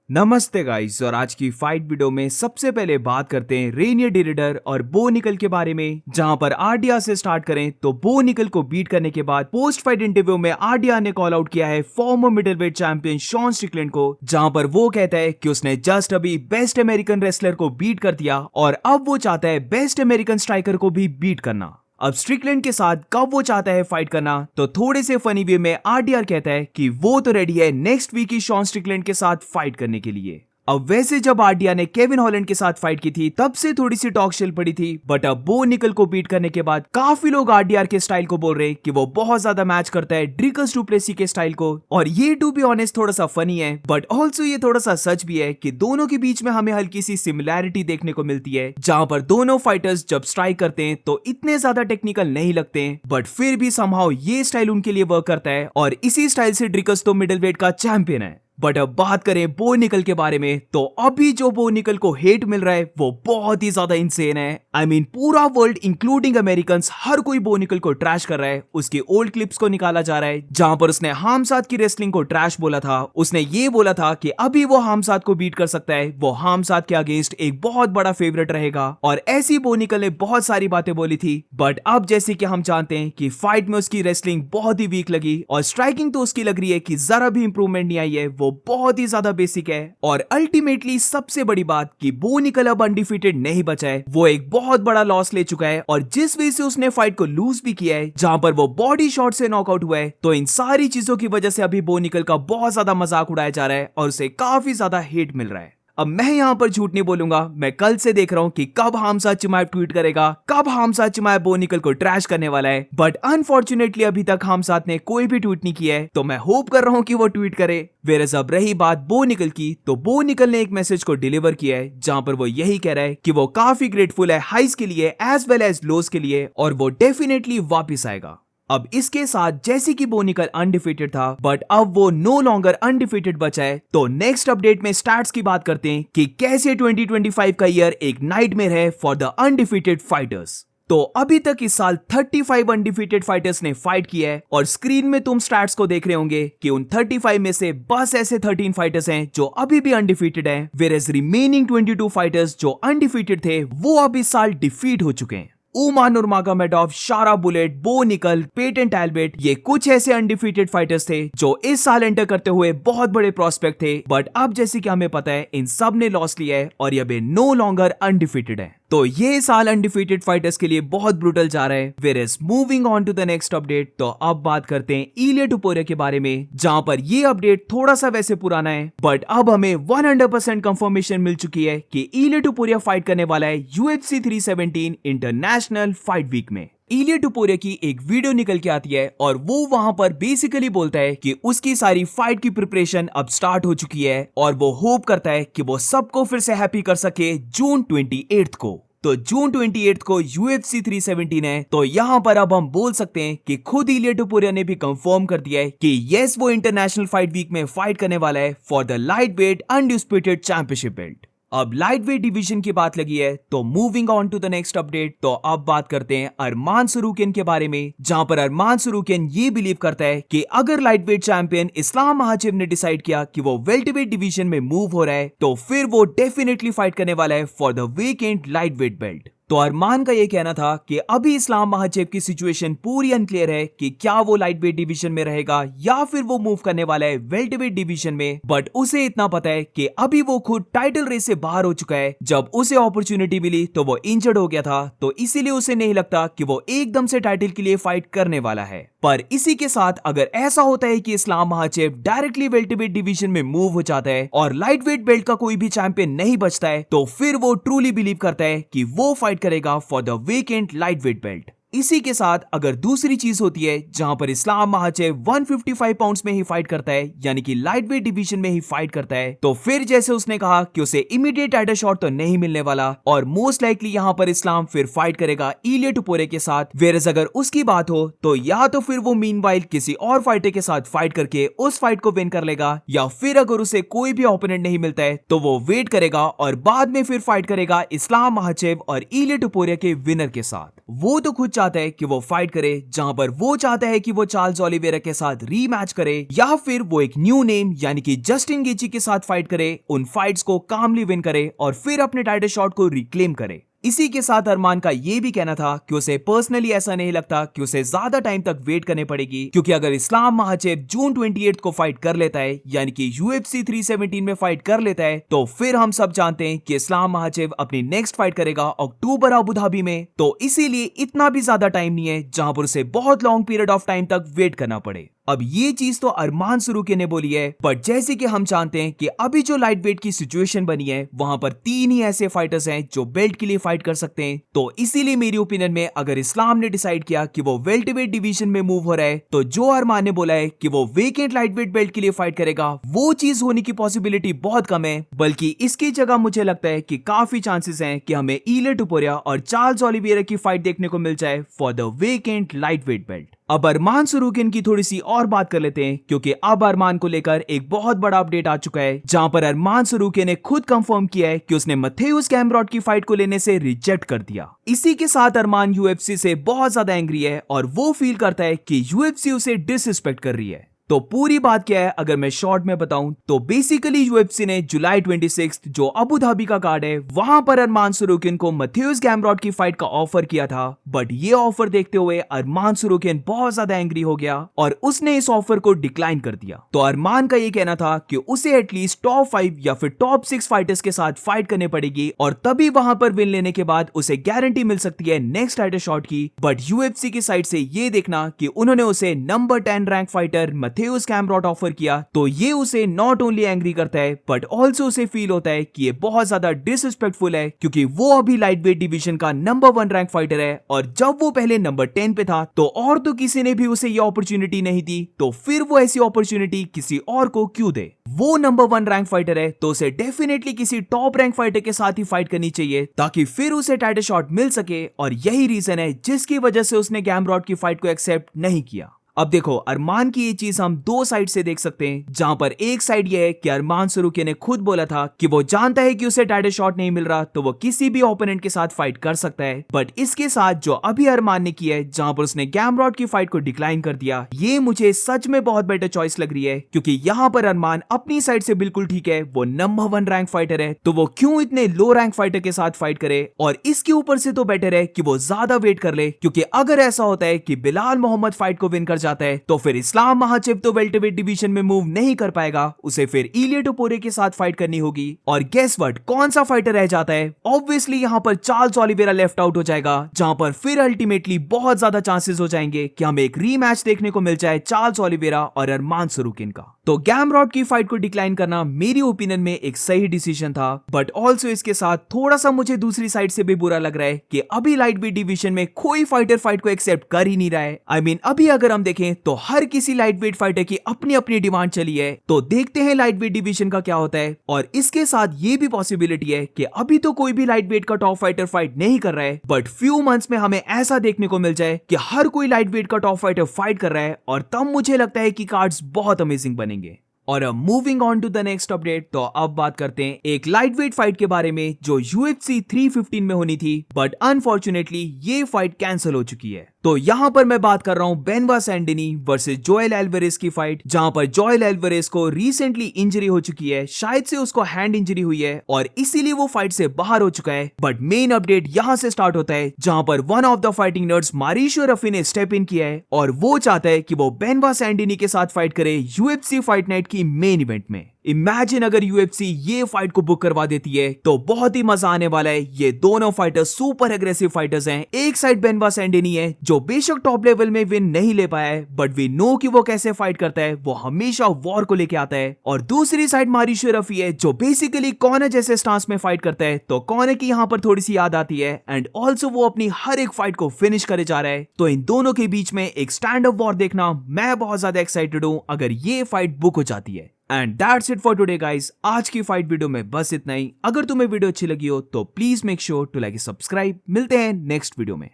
नमस्ते गाइस। और आज की फाइट वीडियो में सबसे पहले बात करते हैं रेनियर डिरिडर और बो निकल के बारे में। जहां पर आरडीआर से स्टार्ट करें तो बो निकल को बीट करने के बाद पोस्ट फाइट इंटरव्यू में आरडीआर ने कॉल आउट किया है former middleweight champion Sean Strickland को, जहां पर वो कहता है कि उसने जस्ट अभी बेस्ट अमेरिकन रेसलर को बीट कर दिया और अब वो चाहता है बेस्ट अमेरिकन स्ट्राइकर को भी बीट करना। अब स्ट्रिकलैंड के साथ कब वो चाहता है फाइट करना, तो थोड़े से फनी वे में आरडीआर कहता है कि वो तो रेडी है नेक्स्ट वीक ही शॉन स्ट्रिकलैंड के साथ फाइट करने के लिए। अब वैसे जब आरडीआर ने केविन हॉलैंड के साथ फाइट की थी तब से थोड़ी सी टॉक चल पड़ी थी, बट अब बो निकल को बीट करने के बाद काफी लोग आरडीआर के स्टाइल को बोल रहे हैं कि वो बहुत ज्यादा मैच करता है ड्रिकस डू प्लेसी के स्टाइल को। और ये टू बी ऑनेस्ट थोड़ा सा फनी है, बट ऑल्सो ये थोड़ा सा सच भी है कि दोनों के बीच में हमें हल्की सी सिमिलैरिटी देखने को मिलती है, जहां पर दोनों फाइटर्स जब स्ट्राइक करते हैं तो इतने ज्यादा टेक्निकल नहीं लगते हैं, बट फिर भी समहाउ ये स्टाइल उनके लिए वर्क करता है और इसी स्टाइल से ड्रिकस तो मिडलवेट का चैंपियन है। बट अब बात करें बो निकल के बारे में, तो अभी जो बो निकल को हेट मिल रहा है वो बहुत ही ज्यादा इंसेन है। आई मीन पूरा वर्ल्ड इंक्लूडिंग अमेरिकन्स हर कोई बो निकल को ट्रैश कर रहा है। उसकी ओल्ड क्लिप्स को निकाला जा रहा है जहां पर उसने हामजाद की रेसलिंग को ट्रैश बोला था। उसने ये बोला था कि अभी वो हामजाद को बीट कर सकता है, वो हामजाद के अगेंस्ट एक बहुत बड़ा फेवरेट रहेगा, और ऐसी बो निकल ने बहुत सारी बातें बोली थी। बट अब जैसे कि हम जानते हैं कि फाइट में उसकी रेसलिंग बहुत ही वीक लगी और स्ट्राइकिंग तो उसकी लग रही है कि जरा भी इंप्रूवमेंट नहीं आई है, वो बहुत ही ज्यादा बेसिक है। और अल्टीमेटली सबसे बड़ी बात कि बो निकल अब अनडिफीटेड नहीं बचा है, वो एक बहुत बड़ा लॉस ले चुका है और जिस वजह से उसने फाइट को लूज भी किया है, जहां पर वो बॉडी शॉट से नॉकआउट हुआ है, तो इन सारी चीजों की वजह से अभी बो निकल का बहुत ज्यादा मजाक उड़ाया जा रहा है और उसे काफी ज्यादा हेट मिल रहा है। अब मैं यहां पर झूठ नहीं बोलूंगा, मैं कल से देख रहा हूं कि कब हामजा चिमाएब ट्वीट करेगा, कब हामजा चिमाएब बो निकल को ट्रैश करने वाला है। बट अनफॉर्चुनेटली अभी तक हामजा ने कोई भी ट्वीट नहीं किया है, तो मैं होप कर रहा हूं कि वो ट्वीट करे। वेरस अब रही बात बो निकल की, तो बो निकल ने एक मैसेज को डिलीवर किया है जहां पर वो यही कह रहा है कि वो काफी ग्रेटफुल है हाइस के लिए एज वेल एज लोस के लिए, और वो डेफिनेटली वापिस आएगा। अब इसके साथ जैसे कि बो निकल अनडिफीटेड था, बट अब वो नो लॉन्गर अनडिफीटेड बचा है, तो नेक्स्ट अपडेट में स्टैट्स की बात करते हैं कि कैसे 2025 का ईयर एक नाइटमेयर है फॉर द अनडिफीटेड फाइटर्स। तो अभी तक इस साल 35 अनडिफीटेड फाइटर्स ने फाइट किया है, और स्क्रीन में तुम स्टैट्स को देख रहे होंगे कि उन 35 में से बस ऐसे 13 फाइटर्स हैं जो अभी भी अनडिफीटेड हैं, वेयरएज रिमेनिंग 22 फाइटर्स जो अनडिफीटेड थे वो अब इस साल डिफीट हो चुके हैं। उमर नूरमागोमेडोव, शारा बुलेट, बो निकल, पेटन टैलबट, ये कुछ ऐसे अनडिफीटेड फाइटर्स थे जो इस साल एंटर करते हुए बहुत बड़े प्रोस्पेक्ट थे, बट अब जैसे कि हमें पता है इन सब ने लॉस लिया है और ये नो लॉन्गर अनडिफीटेड है। तो ये साल अनडिफीटेड फाइटर्स के लिए बहुत ब्रूटल जा रहा है। Whereas moving on to the next update, तो अब बात करते हैं इलिया टुपुरिया के बारे में, जहां पर ये अपडेट थोड़ा सा वैसे पुराना है, बट अब हमें 100% कंफर्मेशन मिल चुकी है कि इलिया टुपुरिया फाइट करने वाला है UFC 317 इंटरनेशनल फाइट वीक में। इलिया टुपुरिया की एक वीडियो निकल के आती है और वो वहां पर बेसिकली बोलता है कि उसकी सारी फाइट की प्रिपरेशन अब स्टार्ट हो चुकी है और वो होप करता है कि वो सबको फिर से हैप्पी कर सके जून 28 को। तो जून 28 को UFC 317 है, तो यहाँ पर अब हम बोल सकते हैं कि खुद इलिया टुपुरिया ने भी कंफर्म कर दिया है कि यस वो इंटरनेशनल फाइट वीक में फाइट करने वाला है for the lightweight undisputed championship belt. अब लाइट वेट डिवीजन की बात लगी है, तो moving on to the next update, तो अब बात करते हैं अरमान सरूकियन के बारे में, जहां पर अरमान सरूकियन ये बिलीव करता है कि अगर लाइट वेट चैंपियन इस्लाम महाचिब ने डिसाइड किया कि वो वेल्टरवेट डिवीजन में मूव हो रहा है, तो फिर वो डेफिनेटली फाइट करने वाला है for the vacant light weight belt. तो अरमान का ये कहना था कि अभी इस्लाम महाचेब की सिचुएशन पूरी अनक्लियर है कि क्या वो लाइट वेट डिवीजन में रहेगा या फिर वो मूव करने वाला है वेल्टरवेट डिवीजन में, बट उसे इतना पता है कि अभी वो खुद टाइटल रेस से बाहर हो चुका है। जब उसे अपॉर्चुनिटी मिली तो वो इंजर्ड हो गया था, तो इसीलिए उसे नहीं लगता कि वो एकदम से टाइटल के लिए फाइट करने वाला है। पर इसी के साथ अगर ऐसा होता है कि इस्लाम महाचेब डायरेक्टली वेल्टरवेट डिवीजन में मूव हो जाता है और लाइट वेट बेल्ट का कोई भी चैंपियन नहीं बचता है, तो फिर वो ट्रूली बिलीव करता है कि वो फाइट करेगा for the vacant light weight belt. इसी के साथ अगर दूसरी चीज होती है जहां पर इस्लाम महाचेब 155 पाउंड्स में ही फाइट करता है, यानी कि लाइट वेट डिवीजन में ही फाइट करता है, तो फिर जैसे उसने कहा कि उसे इमीडिएट टाइटल शॉट तो नहीं मिलने वाला और मोस्ट लाइकली यहां पर इस्लाम फिर फाइट करेगा इलिया टुपुरिया के साथ। वेयरएज अगर उसकी बात हो तो या तो फिर वो मीनवाइल किसी और फाइटर के साथ फाइट करके उस फाइट को विन कर लेगा, या फिर अगर उसे कोई भी ओपोनेंट नहीं मिलता है तो वो वेट करेगा और बाद में फिर फाइट करेगा इस्लाम महाचेब और इलिया टुपुरिया के विनर के साथ। वो तो खुद चाहता है कि वो फाइट करे, जहां पर वो चाहता है कि वो चार्ल्स ओलिवेरा के साथ रीमैच करे या फिर वो एक न्यू नेम यानी कि जस्टिन गेची के साथ फाइट करे, उन फाइट्स को कामली विन करे और फिर अपने टाइटल शॉट को रिक्लेम करे। इसी के साथ अरमान का ये भी कहना था कि उसे पर्सनली ऐसा नहीं लगता कि उसे ज्यादा टाइम तक वेट करने पड़ेगी, क्योंकि अगर इस्लाम महाचेव जून 28 को फाइट कर लेता है यानी कि UFC 317 में फाइट कर लेता है, तो फिर हम सब जानते हैं कि इस्लाम महाचेव अपनी नेक्स्ट फाइट करेगा अक्टूबर अबू धाबी में। तो इसीलिए इतना भी ज्यादा टाइम नहीं है जहां पर उसे बहुत लॉन्ग पीरियड ऑफ टाइम तक वेट करना पड़े। अब ये चीज तो अरमान सरूकी ने बोली है, बट जैसे कि हम जानते हैं कि अभी जो लाइट वेट की सिचुएशन बनी है वहां पर 3 ही ऐसे फाइटर्स हैं जो बेल्ट के लिए फाइट कर सकते हैं। तो इसीलिए मेरी ओपिनियन में अगर इस्लाम ने डिसाइड किया कि वो वेल्टरवेट डिवीजन में मूव हो रहा है, तो जो अरमान ने बोला है कि वो वेकेंट लाइट वेट बेल्ट के लिए फाइट करेगा, वो चीज होने की पॉसिबिलिटी बहुत कम है। बल्कि इसकी जगह मुझे लगता है कि काफी चांसेस हैं कि हमें इलिया टुपुरिया और चार्ल्स ओलिवेरा की फाइट देखने को मिल जाए for the vacant light weight belt. अब अरमान सरूकी की थोड़ी सी और बात कर लेते हैं, क्योंकि अब अरमान को लेकर एक बहुत बड़ा अपडेट आ चुका है, जहां पर अरमान सरूकी ने खुद कंफर्म किया है कि उसने मैथ्यूस गैमरॉट की फाइट को लेने से रिजेक्ट कर दिया। इसी के साथ अरमान UFC से बहुत ज्यादा एंग्री है और वो फील करता है कि UFC उसे डिसरिस्पेक्ट कर रही है। तो पूरी बात क्या है अगर मैं शॉर्ट में बताऊं, तो बेसिकली UFC ने जुलाई 26 जो अबू धाबी का कार्ड है वहां पर अरमान सरूकी को मैथ्यूस गैमरॉट की फाइट का ऑफर किया था, बट ये ऑफर देखते हुए अरमान सरूकी बहुत ज्यादा एंग्री हो गया और उसने इस ऑफर को डिक्लाइन कर दिया। तो अरमान का ये कहना था कि उसे एटलीस्ट टॉप 5 या फिर टॉप 6 फाइटर्स के साथ फाइट करनी पड़ेगी और तभी वहां पर विन लेने के बाद उसे गारंटी मिल सकती है नेक्स्ट टाइटल शॉट की। बट UFC की साइड से ये देखना कि उन्होंने उसे number 10 rank fighter Mateusz Gamrot offer किया, तो ये उसे नॉट ओनली एंग्री करता है बट ऑल्सो उसे फील होता है कि ये बहुत ज्यादा डिसरिस्पेक्टफुल है, क्योंकि वो अभी लाइट वेट डिवीजन का नंबर 1 रैंक फाइटर है और जब वो पहले नंबर 10 पे था तो और तो किसी ने भी उसे ये अपॉर्चुनिटी नहीं दी, तो फिर वो ऐसी अपॉर्चुनिटी किसी और को क्यों दे। वो नंबर 1 रैंक फाइटर है तो उसे डेफिनेटली किसी टॉप रैंक फाइटर के साथ ही फाइट करनी चाहिए ताकि फिर उसे टाइटल शॉट मिल सके, और यही रीजन है जिसकी वजह से उसने गैमरॉट की फाइट को एक्सेप्ट नहीं किया। अब देखो अरमान की ये चीज हम दो साइड से देख सकते हैं, जहां पर एक साइड ये है कि अरमान सरूकी ने खुद बोला था कि वो जानता है कि उसे टाइटल शॉट नहीं मिल रहा तो वो किसी भी ओपोनेंट के साथ फाइट कर सकता है, बट इसके साथ जो अभी अरमान ने किया है जहां पर उसने गैमरॉट की फाइट को डिक्लाइन कर दिया, ये मुझे सच में बहुत बेटर चॉइस लग रही है, क्योंकि यहाँ पर अरमान अपनी साइड से बिल्कुल ठीक है, वो नंबर 1 रैंक फाइटर है तो वो क्यों इतने लो रैंक फाइटर के साथ फाइट करे, और इसके ऊपर से तो बेटर है कि वो ज्यादा वेट कर ले, क्योंकि अगर ऐसा होता है कि बिलाल मोहम्मद फाइट को विन कर जाता है तो फिर इस्लाम महाचेव तो वेल्टरवेट डिवीजन में मूव नहीं कर पाएगा, उसे फिर इलिया टुपुरिया के साथ फाइट करनी होगी। और गेस व्हाट, कौन सा फाइटर रह जाता है? ऑब्वियसली यहाँ पर चार्ल्स ओलिवेरा लेफ्ट आउट हो जाएगा, जहां पर फिर अल्टीमेटली बहुत ज्यादा चांसेस हो जाएंगे कि हमें एक रीमैच देखने को मिल जाए चार्ल्स ओलिवेरा और अरमान सरूकी का। तो गैमरॉट की फाइट को डिक्लाइन करना मेरी ओपिनियन में एक सही डिसीजन था, बट ऑल्सो इसके साथ थोड़ा सा मुझे दूसरी साइड से भी बुरा लग रहा है कि अभी लाइट वेट डिवीजन में कोई फाइटर फाइट को एक्सेप्ट कर ही नहीं रहा है। I mean, अभी अगर हम देखें तो हर किसी लाइट वेट फाइटर की अपनी अपनी डिमांड चली है, तो देखते हैं लाइट वेट डिवीजन का क्या होता है। और इसके साथ ये भी पॉसिबिलिटी है कि अभी तो कोई भी लाइट वेट का टॉप फाइटर फाइट नहीं कर रहा है, बट फ्यू मंथ्स में हमें ऐसा देखने को मिल जाए कि हर कोई लाइट वेट का टॉप फाइटर फाइट कर रहा है, और तब मुझे लगता है कि कार्ड्स बहुत अमेजिंग बनेंगे। और अब moving on to the next update, तो अब बात करते हैं एक लाइट वेट फाइट के बारे में जो UFC 315 में होनी थी, बट अनफॉर्चुनेटली ये फाइट कैंसिल हो चुकी है। तो यहाँ पर मैं बात कर रहा हूँ बेनवा सैंडिनी वर्सेस जोएल एल्वारेज की फाइट, जहां पर जोएल एल्वारेज को रिसेंटली इंजरी हो चुकी है, शायद से उसको हैंड इंजरी हुई है और इसीलिए वो फाइट से बाहर हो चुका है। बट मेन अपडेट यहाँ से स्टार्ट होता है, जहां पर one of the fighting nerds Mauricio Ruffy ने स्टेप इन किया है और वो चाहता है कि वो बेनवा सैंडिनी के साथ फाइट करे UFC फाइट नाइट की मेन इवेंट में। इमेजिन अगर UFC ये फाइट को बुक करवा देती है तो बहुत ही मजा आने वाला है। ये दोनों फाइटर्स सुपर एग्रेसिव फाइटर्स हैं। एक साइड बेनवा सैंडिनी है जो बेशक टॉप लेवल में विन नहीं ले पाया है, बट वी नो कि वो कैसे फाइट करता है, वो हमेशा वॉर को लेके आता है। और दूसरी साइड मारिशियो रफी है जो बेसिकली कॉर्नर जैसे स्टांस में फाइट करता है, तो कॉर्नर की यहाँ पर थोड़ी सी याद आती है एंड ऑल्सो वो अपनी हर एक फाइट को फिनिश करे जा रहा है। तो इन दोनों के बीच में एक स्टैंड अप वॉर देखना मैं बहुत ज्यादा एक्साइटेड हूँ अगर ये फाइट बुक हो जाती है। And that's it for today guys. आज की फाइट वीडियो में बस इतना ही। अगर तुम्हें वीडियो अच्छी लगी हो तो please make sure to like subscribe. मिलते हैं नेक्स्ट वीडियो में।